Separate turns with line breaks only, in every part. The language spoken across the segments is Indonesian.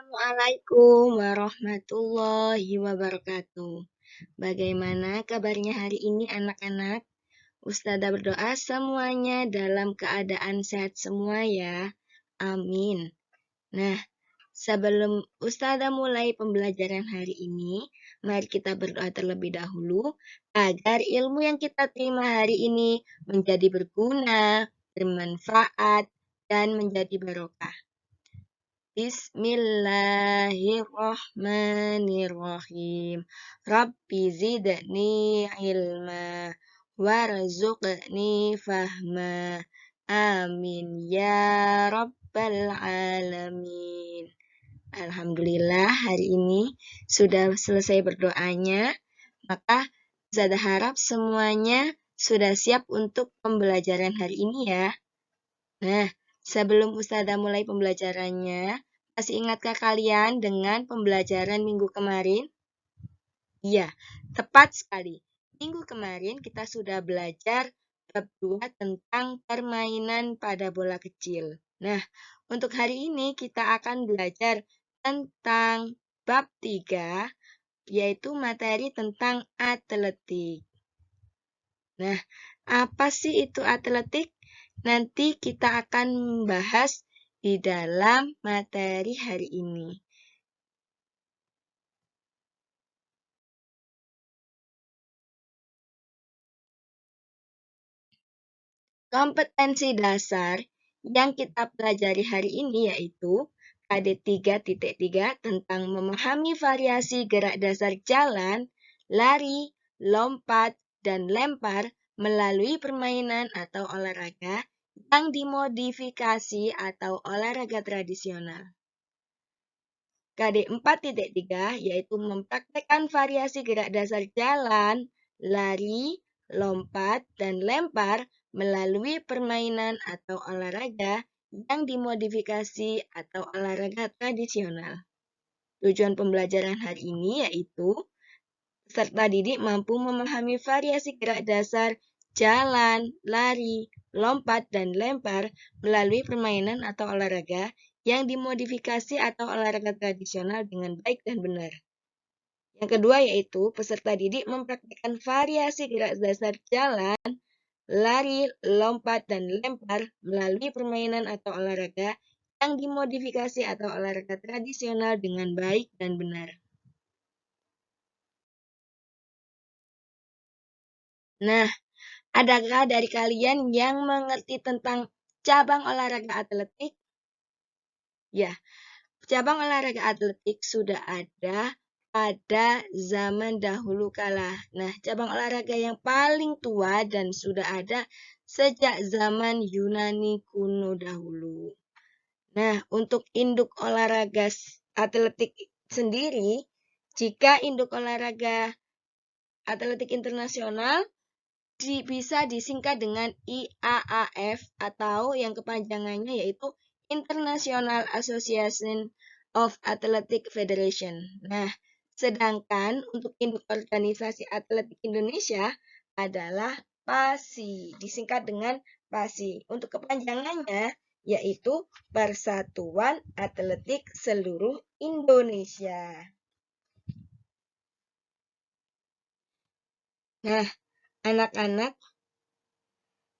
Assalamualaikum warahmatullahi wabarakatuh. Bagaimana kabarnya hari ini anak-anak? Ustazah berdoa semuanya dalam keadaan sehat semua ya. Amin. Nah, sebelum Ustazah mulai pembelajaran hari ini, mari kita berdoa terlebih dahulu agar ilmu yang kita terima hari ini menjadi berguna, bermanfaat, dan menjadi barokah. Bismillahirrahmanirrahim. Rabbi zidni ilma warzuqni fahma. Amin ya rabbal alamin. Alhamdulillah hari ini sudah selesai berdoanya. Maka Ustazah harap semuanya sudah siap untuk pembelajaran hari ini ya. Nah, sebelum Ustazah mulai pembelajarannya, masih ingatkah kalian dengan pembelajaran minggu kemarin? Iya, tepat sekali. Minggu kemarin kita sudah belajar bab 2 tentang permainan pada bola kecil. Nah, untuk hari ini kita akan belajar tentang bab 3, yaitu materi tentang atletik. Nah, apa sih itu atletik? Nanti kita akan membahas di dalam materi hari ini. Kompetensi dasar yang kita pelajari hari ini yaitu KD 3.3 tentang memahami variasi gerak dasar jalan, lari, lompat, dan lempar melalui permainan atau olahraga yang dimodifikasi atau olahraga tradisional. KD 4.3 yaitu mempraktekkan variasi gerak dasar jalan, lari, lompat, dan lempar melalui permainan atau olahraga yang dimodifikasi atau olahraga tradisional. Tujuan pembelajaran hari ini yaitu peserta didik mampu memahami variasi gerak dasar jalan, lari, lompat, dan lempar melalui permainan atau olahraga yang dimodifikasi atau olahraga tradisional dengan baik dan benar. Yang kedua yaitu peserta didik mempraktikkan variasi gerak dasar jalan, lari, lompat, dan lempar melalui permainan atau olahraga yang dimodifikasi atau olahraga tradisional dengan baik dan benar. Nah, adakah dari kalian yang mengerti tentang cabang olahraga atletik? Ya, cabang olahraga atletik sudah ada pada zaman dahulu kala. Nah, cabang olahraga yang paling tua dan sudah ada sejak zaman Yunani kuno dahulu. Nah, untuk induk olahraga atletik sendiri, jika induk olahraga atletik internasional bisa disingkat dengan IAAF atau yang kepanjangannya yaitu International Association of Athletic Federation. Nah, sedangkan untuk induk organisasi atletik Indonesia adalah PASI, disingkat dengan PASI. Untuk kepanjangannya yaitu Persatuan Atletik Seluruh Indonesia. Nah, anak-anak,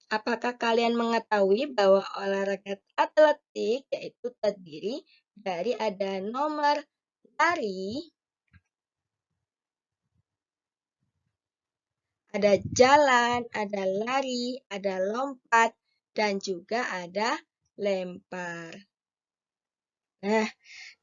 apakah kalian mengetahui bahwa olahraga atletik yaitu terdiri dari ada nomor lari, ada jalan, ada lari, ada lompat, dan juga ada lempar. Nah,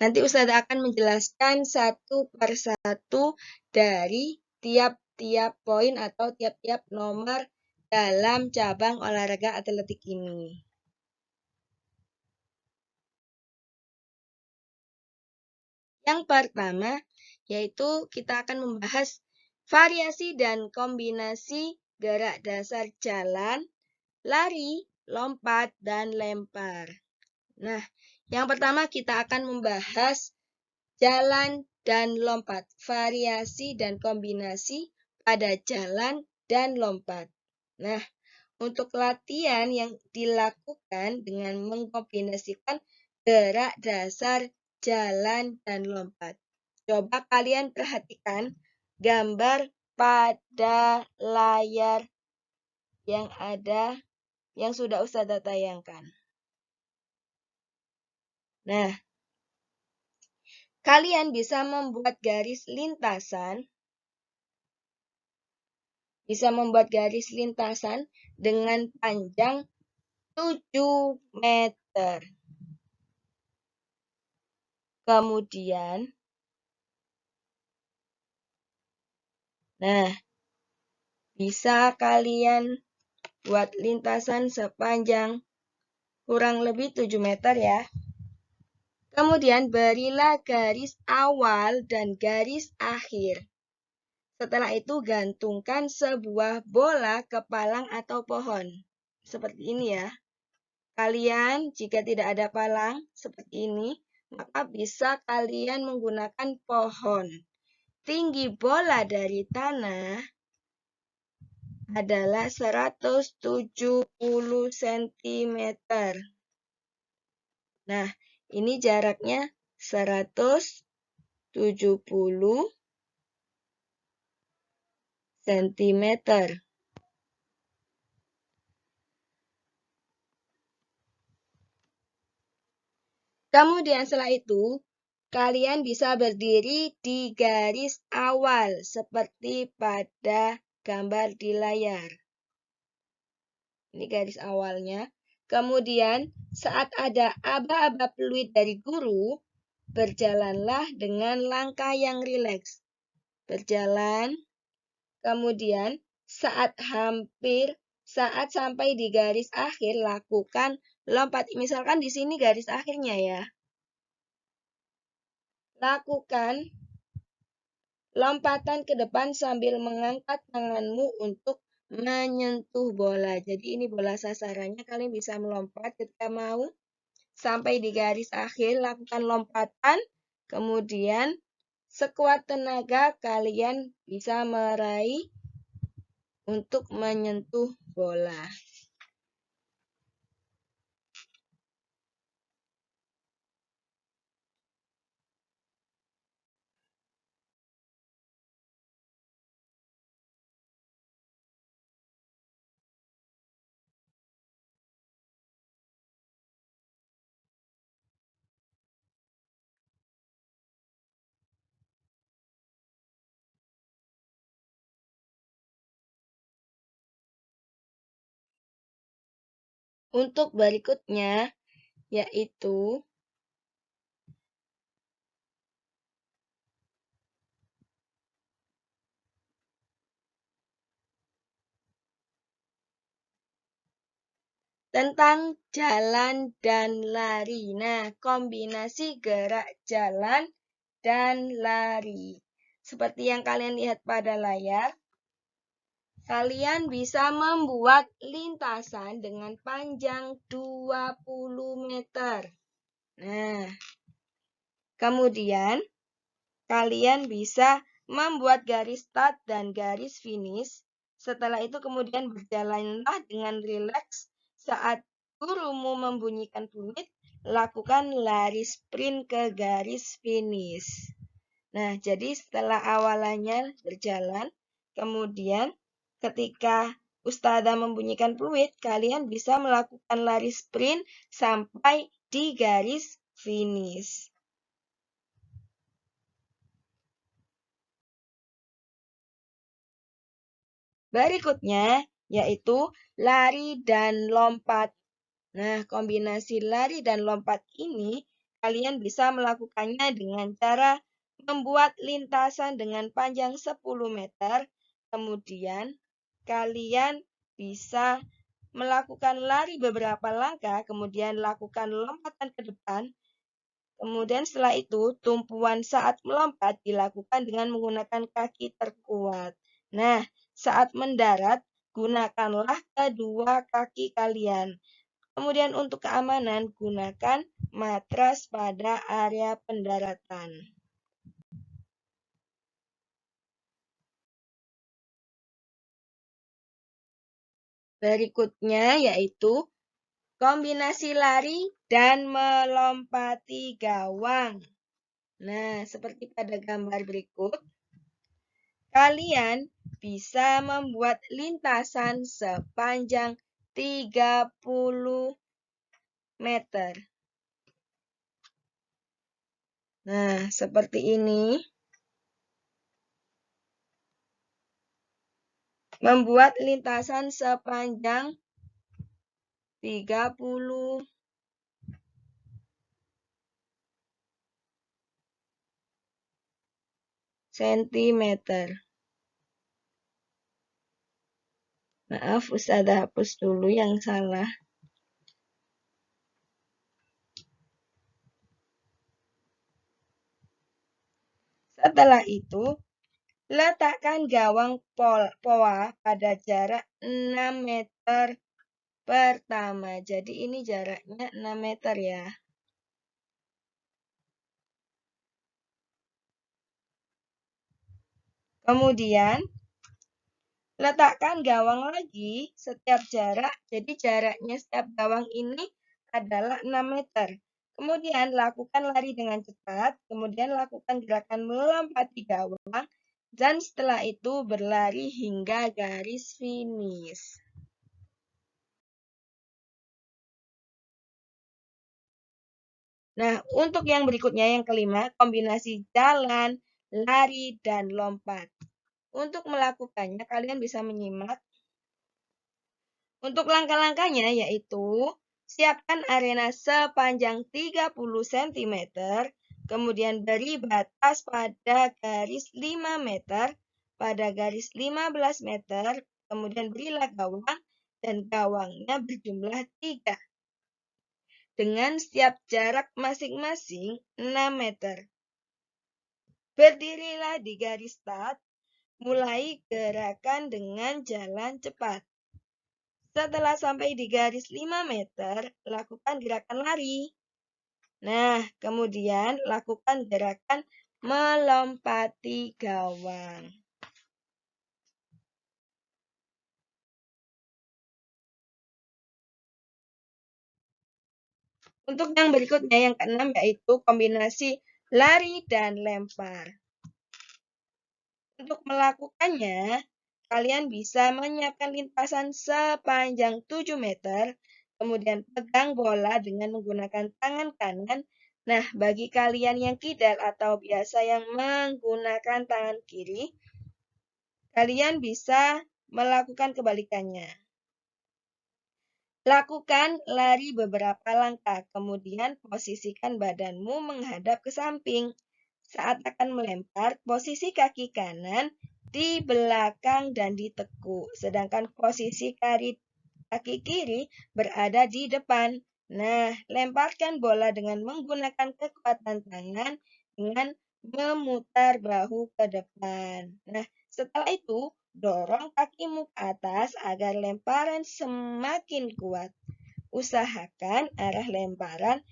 nanti Ustazah akan menjelaskan satu persatu dari tiap-tiap poin atau tiap-tiap nomor dalam cabang olahraga atletik ini. Yang pertama, yaitu kita akan membahas variasi dan kombinasi gerak dasar jalan, lari, lompat, dan lempar. Nah, yang pertama kita akan membahas jalan dan lompat, variasi dan kombinasi pada jalan dan lompat. Nah, untuk latihan yang dilakukan dengan mengkombinasikan gerak dasar jalan, dan lompat. Coba kalian perhatikan gambar pada layar yang ada, yang sudah Ustazah tayangkan. Nah, kalian bisa membuat garis lintasan dengan panjang 7 meter. Kemudian, bisa kalian buat lintasan sepanjang kurang lebih 7 meter ya. Kemudian berilah garis awal dan garis akhir. Setelah itu gantungkan sebuah bola ke palang atau pohon. Seperti ini ya. Kalian jika tidak ada palang seperti ini, maka bisa kalian menggunakan pohon. Tinggi bola dari tanah adalah 170 cm. Nah, ini jaraknya 170 cm. Kemudian setelah itu, kalian bisa berdiri di garis awal seperti pada gambar di layar. Ini garis awalnya. Kemudian saat ada aba-aba peluit dari guru, berjalanlah dengan langkah yang rileks. Berjalan, kemudian saat sampai di garis akhir, lakukan lompat. Misalkan di sini garis akhirnya ya. Lakukan lompatan ke depan sambil mengangkat tanganmu untuk menyentuh bola. Jadi ini bola sasarannya, kalian bisa melompat ketika mau. Sampai di garis akhir, lakukan lompatan. Kemudian sekuat tenaga kalian bisa meraih untuk menyentuh bola. Untuk berikutnya, yaitu tentang jalan dan lari. Nah, kombinasi gerak jalan dan lari. Seperti yang kalian lihat pada layar, kalian bisa membuat lintasan dengan panjang 20 meter. Nah, kemudian kalian bisa membuat garis start dan garis finish. Setelah itu kemudian berjalanlah dengan rileks. Saat gurumu membunyikan peluit, lakukan lari sprint ke garis finish. Nah, jadi setelah awalannya berjalan, kemudian ketika Ustazah membunyikan peluit, kalian bisa melakukan lari sprint sampai di garis finish. Berikutnya, yaitu lari dan lompat. Nah, kombinasi lari dan lompat ini, kalian bisa melakukannya dengan cara membuat lintasan dengan panjang 10 meter. Kemudian, kalian bisa melakukan lari beberapa langkah, kemudian lakukan lompatan ke depan. Kemudian setelah itu, tumpuan saat melompat dilakukan dengan menggunakan kaki terkuat. Nah, saat mendarat, gunakanlah kedua kaki kalian. Kemudian untuk keamanan, gunakan matras pada area pendaratan. Berikutnya yaitu kombinasi lari dan melompati gawang. Nah, seperti pada gambar berikut, kalian bisa membuat lintasan sepanjang 30 meter. Nah, seperti ini. Membuat lintasan sepanjang 30 cm. Maaf, Ustazah hapus dulu yang salah. Setelah itu, letakkan gawang poa pada jarak 6 meter pertama. Jadi ini jaraknya 6 meter ya. Kemudian, letakkan gawang lagi setiap jarak. Jadi jaraknya setiap gawang ini adalah 6 meter. Kemudian lakukan lari dengan cepat, kemudian lakukan gerakan melompati gawang, dan setelah itu berlari hingga garis finish. Nah, untuk yang berikutnya, yang kelima, kombinasi jalan, lari, dan lompat. Untuk melakukannya, kalian bisa menyimak. Untuk langkah-langkahnya yaitu, siapkan arena sepanjang 30 cm, kemudian beri batas pada garis 5 meter, pada garis 15 meter, kemudian berilah gawang, dan gawangnya berjumlah 3. Dengan setiap jarak masing-masing 6 meter. Berdirilah di garis start, mulai gerakan dengan jalan cepat. Setelah sampai di garis 5 meter, lakukan gerakan lari. Nah, kemudian lakukan gerakan melompati gawang. Untuk yang berikutnya, yang keenam, yaitu kombinasi lari dan lempar. Untuk melakukannya, kalian bisa menyiapkan lintasan sepanjang 7 meter, kemudian pegang bola dengan menggunakan tangan kanan. Nah, bagi kalian yang kidal atau biasa yang menggunakan tangan kiri, kalian bisa melakukan kebalikannya. Lakukan lari beberapa langkah, kemudian posisikan badanmu menghadap ke samping. Saat akan melempar, posisi kaki kanan di belakang dan ditekuk, sedangkan posisi kaki kiri berada di depan. Nah, lemparkan bola dengan menggunakan kekuatan tangan dengan memutar bahu ke depan. Nah, setelah itu, dorong kakimu ke atas agar lemparan semakin kuat. Usahakan arah lemparan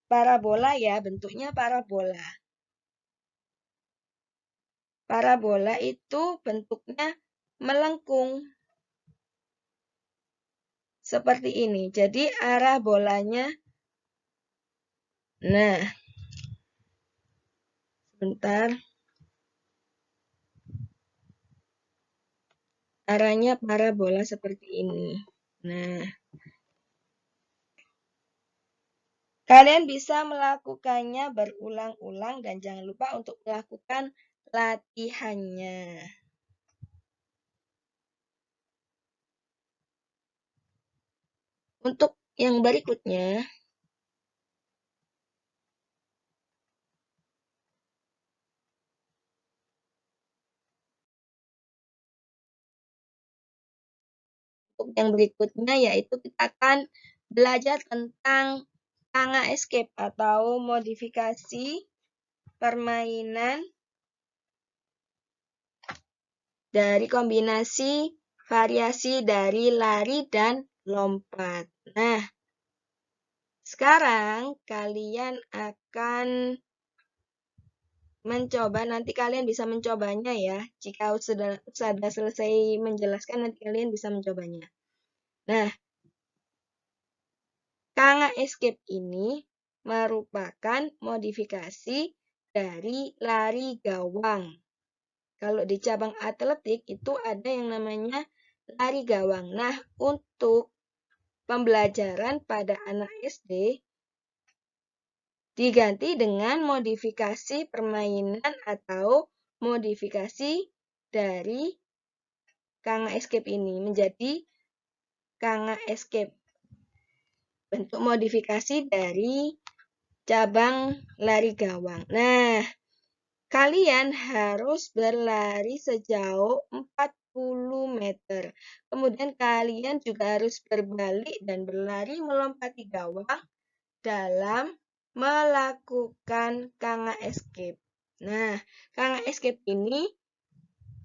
parabola ya, bentuknya parabola. Parabola itu bentuknya melengkung. Seperti ini. Jadi arah bolanya. Nah. Sebentar. Arahnya parabola seperti ini. Nah. Kalian bisa melakukannya berulang-ulang dan jangan lupa untuk melakukan latihannya. Untuk yang berikutnya, yaitu kita akan belajar tentang tanga escape atau modifikasi permainan dari kombinasi variasi dari lari dan lompat. Nah, sekarang kalian akan mencoba, nanti kalian bisa mencobanya ya. Jika sudah selesai menjelaskan, nanti kalian bisa mencobanya. Nah, Kanga escape ini merupakan modifikasi dari lari gawang. Kalau di cabang atletik itu ada yang namanya lari gawang. Nah, untuk pembelajaran pada anak SD diganti dengan modifikasi permainan atau modifikasi dari Kanga escape ini menjadi Kanga escape. Bentuk modifikasi dari cabang lari gawang. Nah, kalian harus berlari sejauh 40 meter. Kemudian kalian juga harus berbalik dan berlari melompati gawang dalam melakukan Kanga escape. Nah, Kanga escape ini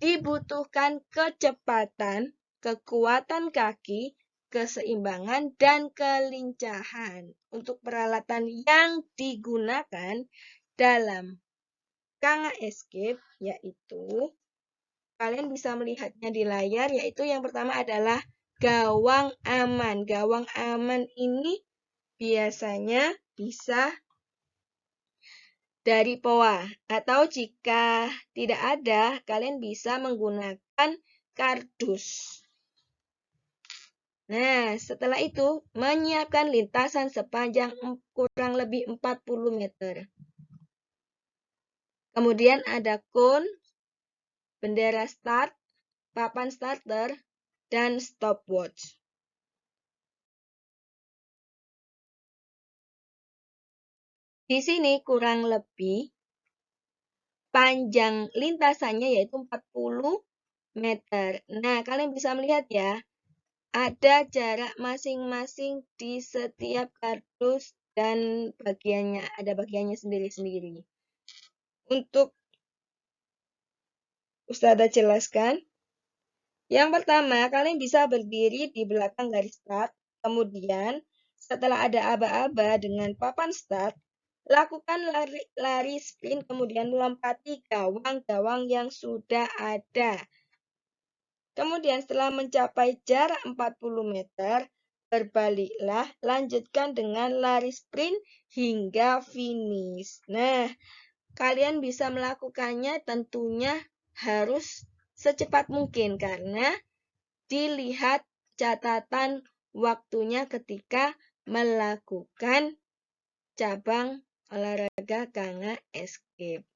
dibutuhkan kecepatan, kekuatan kaki, keseimbangan, dan kelincahan. Untuk peralatan yang digunakan dalam Kanga escape yaitu, kalian bisa melihatnya di layar, yaitu yang pertama adalah gawang aman. Gawang aman ini biasanya bisa dari POA, atau jika tidak ada, kalian bisa menggunakan kardus. Nah, setelah itu, menyiapkan lintasan sepanjang kurang lebih 40 meter. Kemudian ada cone, bendera start, papan starter, dan stopwatch. Di sini kurang lebih panjang lintasannya yaitu 40 meter. Nah, kalian bisa melihat ya, ada jarak masing-masing di setiap kardus dan ada bagiannya sendiri-sendiri. Untuk Ustazah jelaskan. Yang pertama, kalian bisa berdiri di belakang garis start. Kemudian, setelah ada aba-aba dengan papan start, lakukan lari sprint, kemudian lompati gawang-gawang yang sudah ada. Kemudian setelah mencapai jarak 40 meter, berbaliklah, lanjutkan dengan lari sprint hingga finish. Nah, kalian bisa melakukannya tentunya harus secepat mungkin karena dilihat catatan waktunya ketika melakukan cabang olahraga Kanga escape.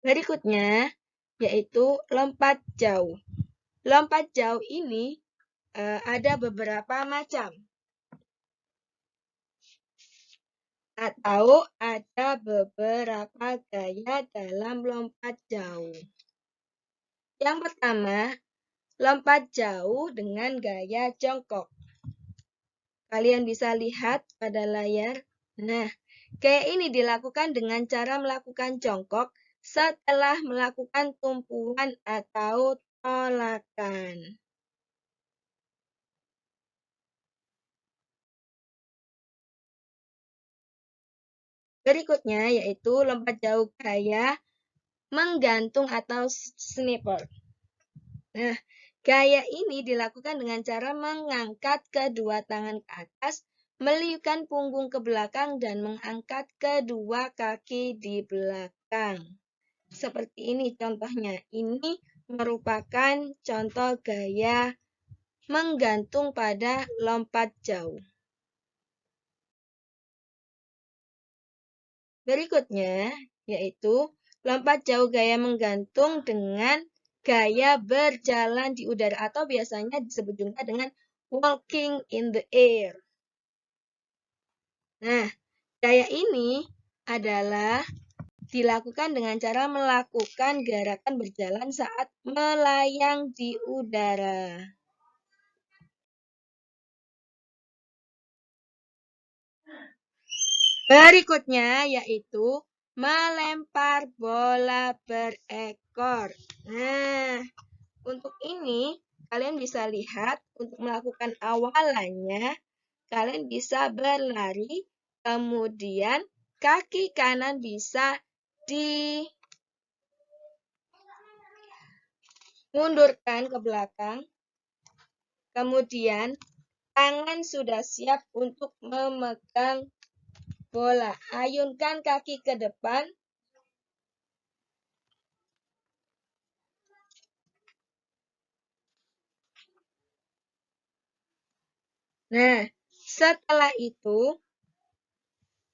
Berikutnya yaitu lompat jauh. Lompat jauh ini ada beberapa macam atau ada beberapa gaya dalam lompat jauh. Yang pertama, lompat jauh dengan gaya jongkok. Kalian bisa lihat pada layar. Nah, gaya ini dilakukan dengan cara melakukan jongkok setelah melakukan tumpuan atau tolakan. Berikutnya yaitu lompat jauh gaya menggantung atau sniper. Nah, gaya ini dilakukan dengan cara mengangkat kedua tangan ke atas, meliupkan punggung ke belakang, dan mengangkat kedua kaki di belakang. Seperti ini contohnya. Ini merupakan contoh gaya menggantung pada lompat jauh. Berikutnya yaitu lompat jauh gaya menggantung dengan gaya berjalan di udara atau biasanya disebut juga dengan walking in the air. Nah, gaya ini adalah dilakukan dengan cara melakukan gerakan berjalan saat melayang di udara. Berikutnya yaitu melempar bola berekor. Nah, untuk ini kalian bisa lihat untuk melakukan awalannya, kalian bisa berlari, kemudian kaki kanan bisa dimundurkan ke belakang. Kemudian, tangan sudah siap untuk memegang bola. Ayunkan kaki ke depan. Nah, setelah itu,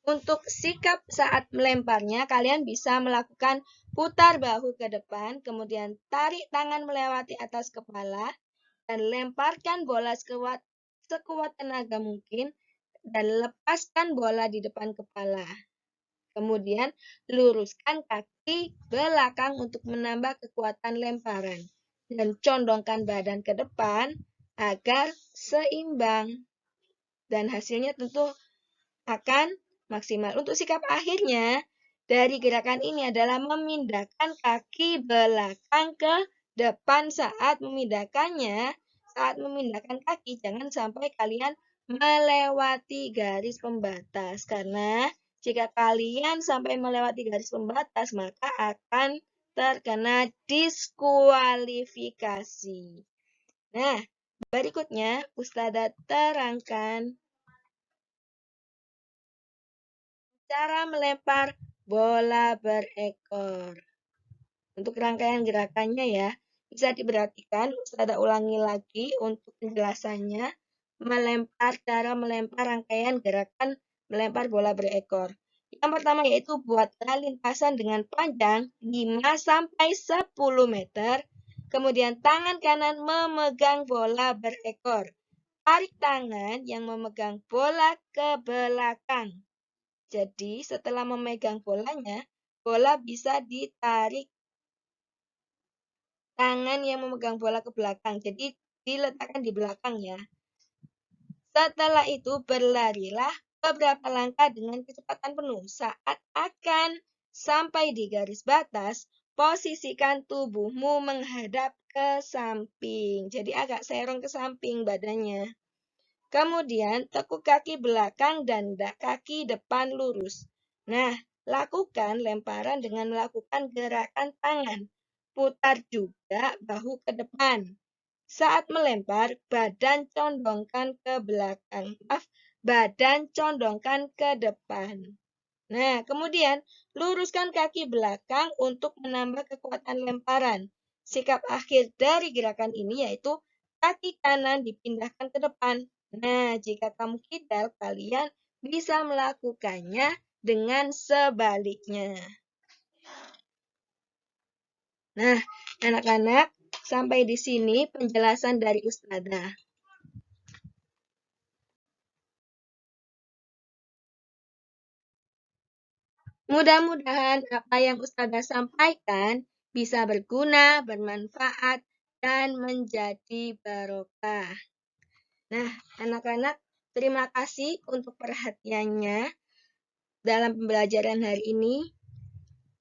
untuk sikap saat melemparnya, kalian bisa melakukan putar bahu ke depan, kemudian tarik tangan melewati atas kepala, dan lemparkan bola sekuat tenaga mungkin, dan lepaskan bola di depan kepala. Kemudian, luruskan kaki belakang untuk menambah kekuatan lemparan, dan condongkan badan ke depan agar seimbang. Dan hasilnya tentu akan maksimal. Untuk sikap akhirnya dari gerakan ini adalah memindahkan kaki belakang ke depan saat memindahkannya. Saat memindahkan kaki, jangan sampai kalian melewati garis pembatas. Karena jika kalian sampai melewati garis pembatas, maka akan terkena diskualifikasi. Nah, berikutnya Ustazah terangkan cara melempar bola berekor. Untuk rangkaian gerakannya ya, bisa diperhatikan, Ustazah ulangi lagi untuk penjelasannya. Cara melempar rangkaian gerakan melempar bola berekor. Yang pertama yaitu buatlah lintasan dengan panjang 5-10 meter. Kemudian tangan kanan memegang bola berekor. Tarik tangan yang memegang bola ke belakang. Jadi setelah memegang bolanya, bola bisa ditarik tangan yang memegang bola ke belakang. Jadi diletakkan di belakang ya. Setelah itu berlarilah beberapa langkah dengan kecepatan penuh. Saat akan sampai di garis batas, posisikan tubuhmu menghadap ke samping. Jadi agak serong ke samping badannya. Kemudian tekuk kaki belakang dan kaki depan lurus. Nah, lakukan lemparan dengan melakukan gerakan tangan. Putar juga bahu ke depan. Saat melempar, badan condongkan ke belakang. Badan condongkan ke depan. Nah, kemudian luruskan kaki belakang untuk menambah kekuatan lemparan. Sikap akhir dari gerakan ini yaitu kaki kanan dipindahkan ke depan. Nah, jika kamu kidal, kalian bisa melakukannya dengan sebaliknya. Nah, anak-anak, sampai di sini penjelasan dari Ustazah. Mudah-mudahan apa yang Ustazah sampaikan bisa berguna, bermanfaat, dan menjadi barokah. Nah, anak-anak, terima kasih untuk perhatiannya dalam pembelajaran hari ini.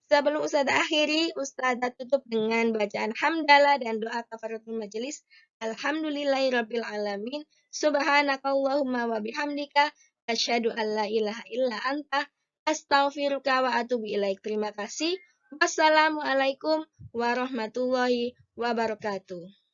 Sebelum Ustazah akhiri, Ustazah tutup dengan bacaan hamdalah dan doa kafaratul majelis. Alhamdulillahirabbil alamin. Subhanakallahumma wa bihamdika asyhadu an la ilaha illa anta astaghfiruka wa atubu ilaik. Terima kasih. Wassalamualaikum warahmatullahi wabarakatuh.